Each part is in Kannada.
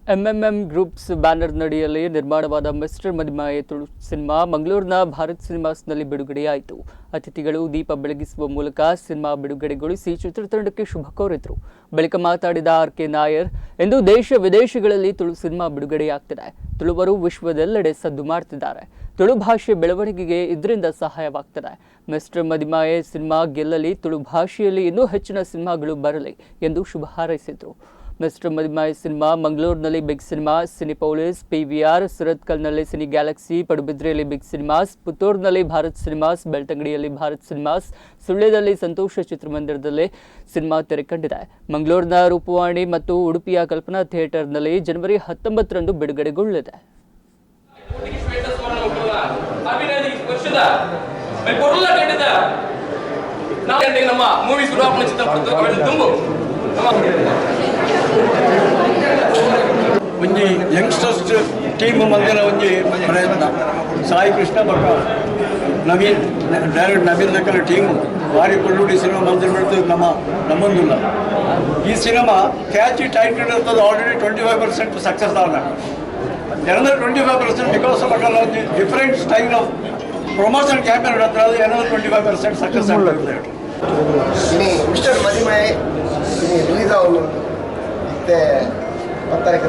ಎಂಎಂಎಂ ಗ್ರೂಪ್ಸ್ ಬ್ಯಾನರ್ ನಡಿಯಲ್ಲಿ ನಿರ್ಮಾಣವಾದ ಮಿಸ್ಟರ್ ಮದಿಮಾಯೆ ತುಳು ಸಿನಿಮಾ ಮಂಗಳೂರಿನ ಭಾರತ್ ಸಿನಿಮಾಸ್ನಲ್ಲಿ ಬಿಡುಗಡೆಯಾಯಿತು. ಅತಿಥಿಗಳು ದೀಪ ಬೆಳಗಿಸುವ ಮೂಲಕ ಸಿನಿಮಾ ಬಿಡುಗಡೆಗೊಳಿಸಿ ಚಿತ್ರತಂಡಕ್ಕೆ ಶುಭ ಕೋರಿದರು. ಬಳಿಕ ಮಾತಾಡಿದ ಆರ್.ಕೆ. ನಾಯರ್, ಇಂದು ದೇಶ ವಿದೇಶಗಳಲ್ಲಿ ತುಳು ಸಿನಿಮಾ ಬಿಡುಗಡೆಯಾಗ್ತಿದೆ. ತುಳುವರು ವಿಶ್ವದೆಲ್ಲೆಡೆ ಸದ್ದು ಮಾಡ್ತಿದ್ದಾರೆ. ತುಳು ಭಾಷೆ ಬೆಳವಣಿಗೆಗೆ ಇದರಿಂದ ಸಹಾಯವಾಗ್ತದೆ. ಮಿಸ್ಟರ್ ಮದಿಮಾಯೆ ಸಿನಿಮಾ ಗೆಲ್ಲಲಿ, ತುಳು ಭಾಷೆಯಲ್ಲಿ ಇನ್ನೂ ಹೆಚ್ಚಿನ ಸಿನಿಮಾಗಳು ಬರಲಿ ಎಂದು ಶುಭ ಹಾರೈಸಿದರು. ಮಿಸ್ಟರ್ ಮದಿಮಾಯೆ ಸಿನಿಮಾ ಮಂಗಳೂರಿನಲ್ಲಿ ಬಿಗ್ ಸಿನಿಮಾ, ಸಿನಿಪೋಲಿಸ್, PVR, ಸುರತ್ಕಲ್ನಲ್ಲಿ ಸಿನಿ ಗ್ಯಾಲಕ್ಸಿ, ಪಡುಬಿದ್ರೆಯಲ್ಲಿ ಬಿಗ್ ಸಿನಿಮಾಸ್, ಪುತ್ತೂರಿನಲ್ಲಿ ಭಾರತ್ ಸಿನಿಮಾಸ್, ಬೆಳ್ತಂಗಡಿಯಲ್ಲಿ ಭಾರತ್ ಸಿನಿಮಾಸ್, ಸುಳ್ಯದಲ್ಲಿ ಸಂತೋಷ ಚಿತ್ರಮಂದಿರದಲ್ಲಿ ಸಿನಿಮಾ ತೆರೆ ಕಂಡಿದೆ. ಮಂಗಳೂರಿನ ರೂಪವಾಣಿ ಮತ್ತು ಉಡುಪಿಯ ಕಲ್ಪನಾ ಥಿಯೇಟರ್ನಲ್ಲಿ ಜನವರಿ 19ರಂದು ಬಿಡುಗಡೆಗೊಳ್ಳಲಿದೆ. ಒಂಜಿ ಯಂಗ್ಸ್ಟರ್ಸ್ ಟೀಮ್ ಮಂದಿರ ಒಂಜಿ ಪ್ರಯತ್ನ ಸಾಯಿ ಕೃಷ್ಣ ಬಕ್ಕ ನವೀನ್ ಡೈರೆಕ್ಟ್ ನವೀನ್ ಲೆಕ್ಕಲ ಟೀಮು ಭಾರಿ ಕೊಳ್ಳುಡಿ ಸಿನಿಮಾ ಮಂದಿರ ಬಿಡ್ತದೆ ನಮ್ಮೊಂದಿಲ್ಲ. ಈ ಸಿನಿಮಾ ಕ್ಯಾಚಿ ಟೈಟಲ್ ಇರ್ತದೆ. ಆಲ್ರೆಡಿ 25% ಸಕ್ಸಸ್ ಆದ another 25% ಬಿಕಾಸ್ ಆಫ್ ಒಂದು different style of promotion campaign ಇರುತ್ತೆ. ಅದು another 25% ಸಕ್ಸಸ್ ಆಗ್ತದೆ. ಮಿಸ್ಟರ್ ಮದಿಮಾಯೆ ರಿಲೀಸ್ ಆಗೋದು ಮತ್ತೆ ಮತ್ತಕ್ಕೆ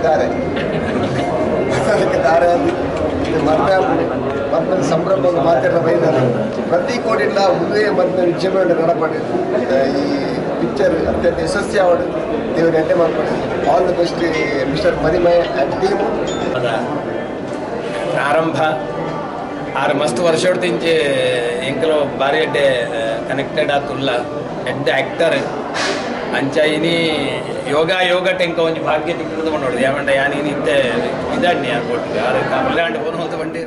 ಮತ್ತೆ ಸಂಭ್ರಮ ಮಾತೆಲ್ಲ ಬೈದಾರೆ. ಪ್ರತಿ ಕೋಟಿಲ್ಲ ಉದಯ ಮತ್ತು ವಿಜಯವಾಡ ನಡಪಡೆ ಈ ಪಿಕ್ಚರ್ ಅತ್ಯಂತ ಯಶಸ್ವಿ ಆವಡು ದೇವರು ಎಡ್ಡೆ ಮಾಡ್ಕೊಂಡು all the best Mister Madimaye and team. ಪ್ರಾರಂಭ 6 ಮಸ್ತ್ ವರ್ಷ ತಿಂಚೆ ಎಂಕಲು ಬಾರಿ ಎಡ್ಡೆ ಕನೆಕ್ಟೆಡ್ ಆತುಲ್ಲ ಎಡ್ಡೆ ಆ್ಯಕ್ಟರ್ ಅಂಚ ಇನಿ ಯೋಗ ಟೆಂಕ ಒಂಜಿ ಭಾಗ್ಯ ತಿಕ್ಕದು ಮಾಡೋದು ಯಾವಂಡ ಯಾನಿ ಇತ್ತೆ ಇದಾಡ್ನಿ ಯಾರು ಕೊಟ್ಟು ಯಾರು ಕಮಲಾಂಡ್ ಬೋನ್ ಹೋದ ಬಂಡಿ